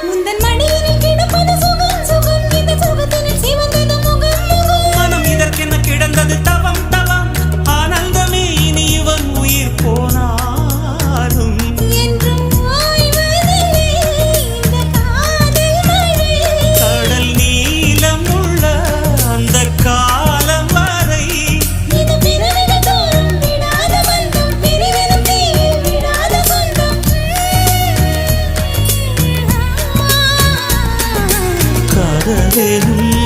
முந்தன் மடியினில் கிடப்பது சுகம் சுகம் இந்த சுகத்தினில் சிவந்தது முகம் முகம் மனம் இதற்கென கிடந்தது தவம் தவம் ஆனந்தமே இனி இவன் உயிர் போனாலும் என்றும் ஓய்வதில்லை இந்த காதல் மழை கடல் நீளம் உள்ள அந்த காலம் வரை இது பிறவிகள் தோறும் விடாத பந்தம் பிரிவெனும் தீயில் விடாத சொந்தம் காதலெனும்